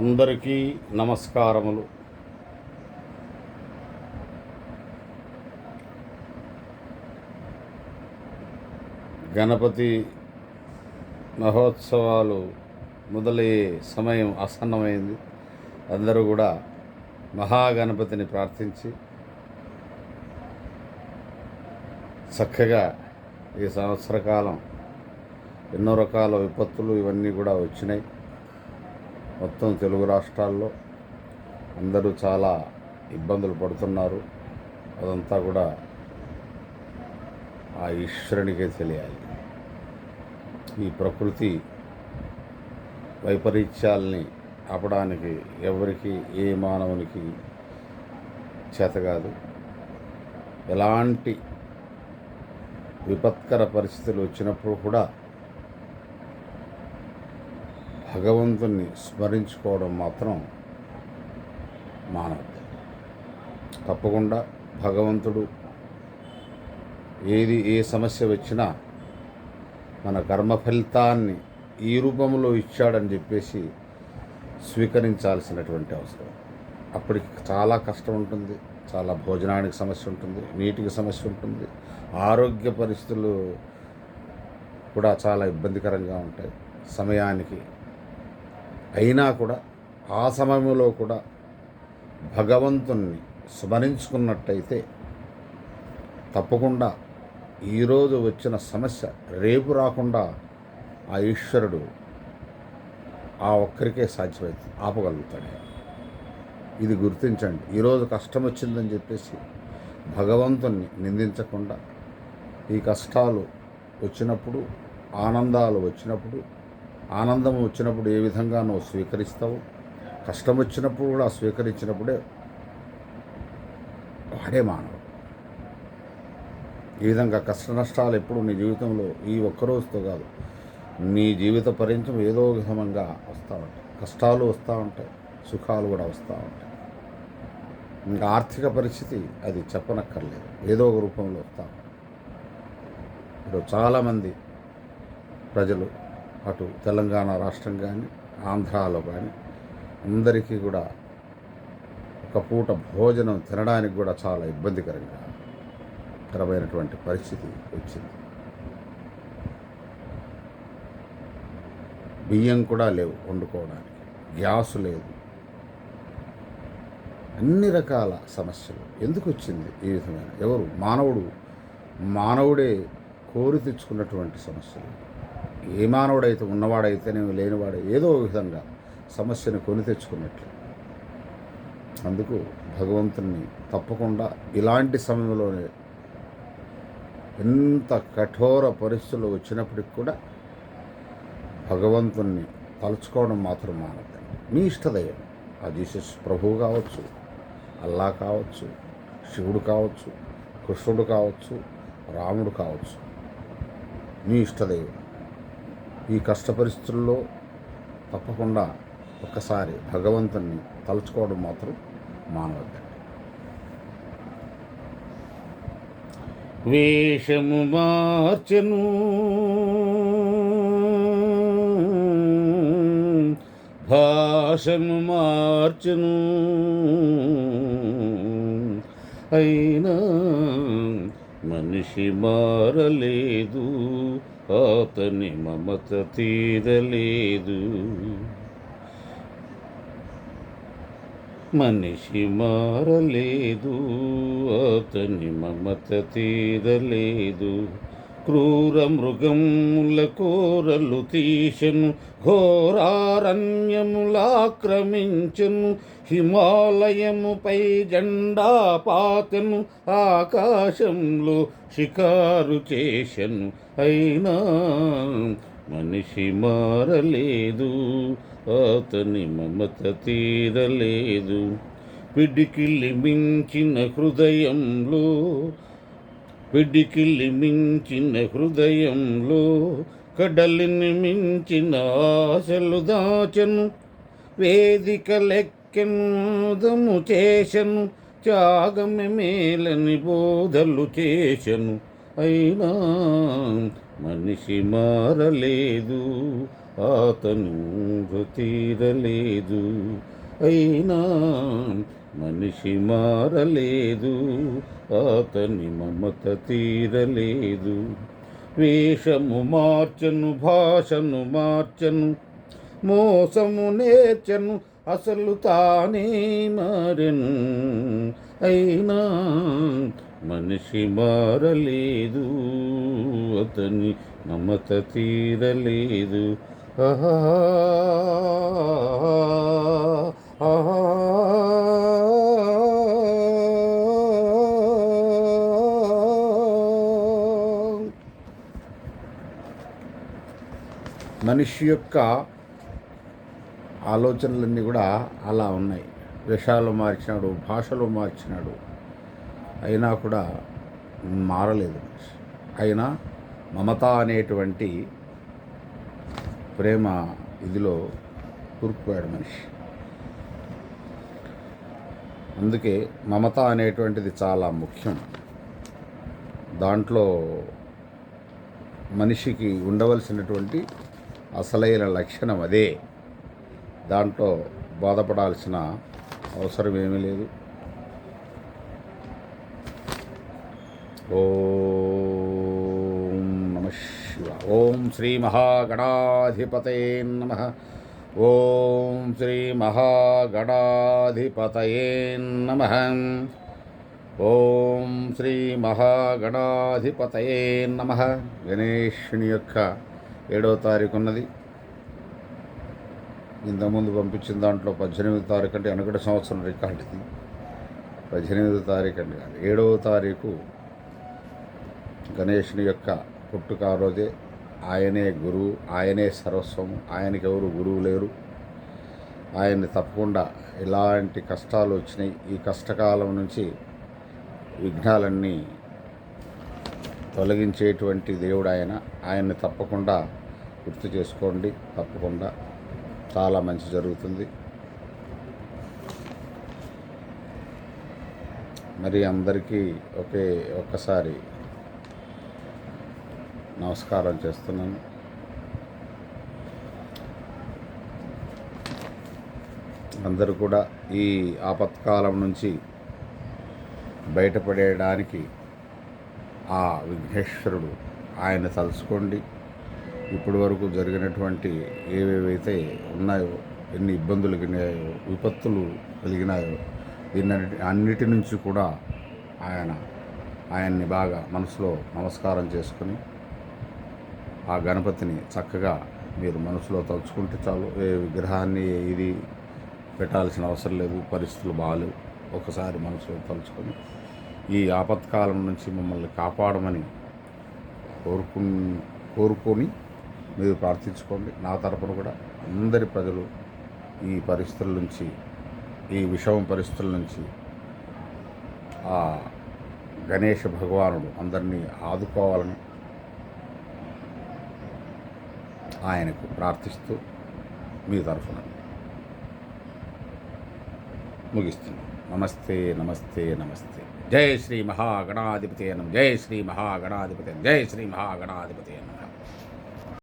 అందరికీ నమస్కారములు. గణపతి మహోత్సవాలు మొదలయ్యే సమయం ఆసన్నమైంది. అందరూ కూడా మహాగణపతిని ప్రార్థించి చక్కగా ఈ సంవత్సర కాలం ఎన్నో రకాల విపత్తులు ఇవన్నీ కూడా వచ్చినాయి. మొత్తం తెలుగు రాష్ట్రాల్లో అందరూ చాలా ఇబ్బందులు పడుతున్నారు. అదంతా కూడా ఆ ఈశ్వరునికే తెలియాలి. ఈ ప్రకృతి వైపరీత్యాల్ని ఆపడానికి ఎవరికి ఏ మానవునికి చేత కాదు. ఎలాంటి విపత్కర పరిస్థితులు వచ్చినప్పుడు కూడా భగవంతుణ్ణి స్మరించుకోవడం మాత్రం మానవద్దు. తప్పకుండా భగవంతుడు ఏ సమస్య వచ్చినా మన కర్మ ఫలితాన్ని ఈ రూపంలో ఇచ్చాడని చెప్పేసి స్వీకరించాల్సినటువంటి అవసరం. అప్పటికి చాలా కష్టం ఉంటుంది, చాలా భోజనానికి సమస్య ఉంటుంది, నీటికి సమస్య ఉంటుంది, ఆరోగ్య పరిస్థితులు కూడా చాలా ఇబ్బందికరంగా ఉంటాయి సమయానికి. అయినా కూడా ఆ సమయంలో కూడా భగవంతుణ్ణి స్మరించుకున్నట్టయితే తప్పకుండా ఈరోజు వచ్చిన సమస్య రేపు రాకుండా ఆ ఈశ్వరుడు ఆ ఒక్కరికే సాధ్యమవుతుంది, ఆపగలుగుతాడు. ఇది గుర్తించండి. ఈరోజు కష్టం వచ్చిందని చెప్పేసి భగవంతుణ్ణి నిందించకుండా ఈ కష్టాలు వచ్చినప్పుడు, ఆనందాలు వచ్చినప్పుడు, ఆనందం వచ్చినప్పుడు ఏ విధంగా నువ్వు స్వీకరిస్తావు, కష్టం వచ్చినప్పుడు కూడా స్వీకరించినప్పుడే వాడే మానవుడు. ఈ విధంగా కష్ట నష్టాలు ఎప్పుడు నీ జీవితంలో ఈ ఒక్కరోజుతో కాదు, నీ జీవిత పర్యంతం ఏదో విధంగా వస్తూ ఉంటాయి. కష్టాలు వస్తూ ఉంటాయి, సుఖాలు కూడా వస్తూ ఉంటాయి. ఇంకా ఆర్థిక పరిస్థితి అది చెప్పనక్కర్లేదు, ఏదో ఒక రూపంలో వస్తూ ఉంటాయి. ఇప్పుడు చాలామంది ప్రజలు అటు తెలంగాణ రాష్ట్రం కానీ ఆంధ్రాలో కానీ అందరికీ కూడా ఒక పూట భోజనం తినడానికి కూడా చాలా ఇబ్బందికరమైనటువంటి పరిస్థితి వచ్చింది. బియ్యం కూడా లేవు వండుకోవడానికి, గ్యాస్ లేదు, అన్ని రకాల సమస్యలు. ఎందుకు వచ్చింది ఈ విధమైన? ఎవరు? మానవుడే కోరి తెచ్చుకున్నటువంటి సమస్యలు. ఏ మానవుడైతే ఉన్నవాడైతేనేమి లేనివాడే ఏదో విధంగా సమస్యను కొని తెచ్చుకున్నట్లు. అందుకు భగవంతుని తప్పకుండా ఇలాంటి సమయంలోనే ఎంత కఠోర పరిస్థితులు వచ్చినప్పటికి కూడా భగవంతుణ్ణి తలుచుకోవడం మాత్రం మానద్దండి. మీ ఇష్టదైవం ఆ జీసస్ ప్రభువు కావచ్చు, అల్లా కావచ్చు, శివుడు కావచ్చు, కృష్ణుడు కావచ్చు, రాముడు కావచ్చు, మీ ఇష్టదైవం. ఈ కష్ట పరిస్థితుల్లో తప్పకుండా ఒక్కసారి భగవంతుణ్ణి తలుచుకోవడం మాత్రం మానవద్దండి. వేషము మార్చెను భాషను మార్చెను, అయినా మనిషి మారలేదు, అతని మమత తీరలేదు. మనిషి మారలేదు, అతని మమత తీరలేదు. క్రూర మృగముల కోరలు తీసెను, ఘోరారణ్యములాక్రమించెను, హిమాలయముపై జెండా పాతెను, ఆకాశంలో షికారు చేసెను, అయినా మనిషి మారలేదు, అతని మమత తీరలేదు. పిడికిలి మించిన హృదయంలో కడలిని మించిన ఆశలు దాచెను, వేదిక లెక్కెనుదము చేసెను, త్యాగమే మేలని బోధలు చేసెను, అయినా మనిషి మారలేదు, అతను తీరలేదు, అయినా మనిషి మారలేదు, అతని మమత తీరలేదు. వేషము మార్చను, భాషను మార్చను, మోసము నేర్చను, అసలు తానే మారెను, అయినా మనిషి మారలేదు, అతని మమత తీరలేదు. ఆహా ఆహా మనిషి యొక్క ఆలోచనలన్నీ కూడా అలా ఉన్నాయి. వేషాలు మార్చినాడు, భాషలు మార్చినాడు, అయినా కూడా మారలేదు మనిషి. అయినా మమత అనేటువంటి ప్రేమ ఇదిలో కూరుకుపోయాడు మనిషి. అందుకే మమత అనేటువంటిది చాలా ముఖ్యం. దాంట్లో మనిషికి ఉండవలసినటువంటి అసలైన లక్షణం అదే. దాంట్లో బాధపడాల్సిన అవసరం ఏమీ లేదు. ఓం నమః శివాయ. ఓం శ్రీ మహాగణాధిపతయే నమః. ఓం శ్రీ మహాగణాధిపతయే నమః. ఓం శ్రీ మహాగణాధిపతయే నమః. గణేశుని యొక్క 7వ తారీఖు ఉన్నది. ఇంతకుముందు పంపించిన దాంట్లో 18వ తారీఖు అంటే వెనకటి సంవత్సరం రికార్డు ఇది. 18వ తారీఖు అంటే 7వ తారీఖు గణేశుని యొక్క పుట్టుక. ఆ రోజే ఆయనే గురువు, ఆయనే సర్వస్వము, ఆయనకి ఎవరు గురువు లేరు. ఆయన్ని తప్పకుండా ఎలాంటి కష్టాలు వచ్చినాయి, ఈ కష్టకాలం నుంచి విఘ్నాలన్నీ తొలగించేటువంటి దేవుడు ఆయన. ఆయన్ని తప్పకుండా గుర్తు చేసుకోండి. తప్పకుండా చాలా మంచి జరుగుతుంది. మరి అందరికీ ఒక్కసారి నమస్కారం చేస్తున్నాను. అందరూ కూడా ఈ ఆపత్కాలం నుంచి బయటపడేయడానికి ఆ విఘ్నేశ్వరుడు ఆయన తలుచుకోండి. ఇప్పటి వరకు జరిగినటువంటి ఏవేవైతే ఉన్నాయో, ఎన్ని ఇబ్బందులు కలిగాయో, విపత్తులు కలిగినాయో, అన్నిటి నుంచి కూడా ఆయన్ని బాగా మనసులో నమస్కారం చేసుకుని ఆ గణపతిని చక్కగా మీరు మనసులో తలుచుకుంటే చాలు. ఏ విగ్రహాన్ని ఇది పెట్టాల్సిన అవసరం లేదు. పరిస్థితులు బాగాలేవు. ఒకసారి మనసులో తలుచుకొని ఈ ఆపత్కాలం నుంచి మమ్మల్ని కాపాడమని కోరుకొని మీరు ప్రార్థించుకోండి. నా తరపున కూడా అందరి ప్రజలు ఈ పరిస్థితుల నుంచి, ఈ విషమ పరిస్థితుల నుంచి ఆ గణేష భగవానుడు అందరినీ ఆదుకోవాలని ఆయనకు ప్రార్థిస్తూ మీ తరఫున ముగిస్తున్నాను. నమస్తే నమస్తే నమస్తే. జై శ్రీ మహాగణాధిపతి నమః. జై శ్రీ మహాగణాధిపతి. జై శ్రీ మహాగణాధిపతి నమః.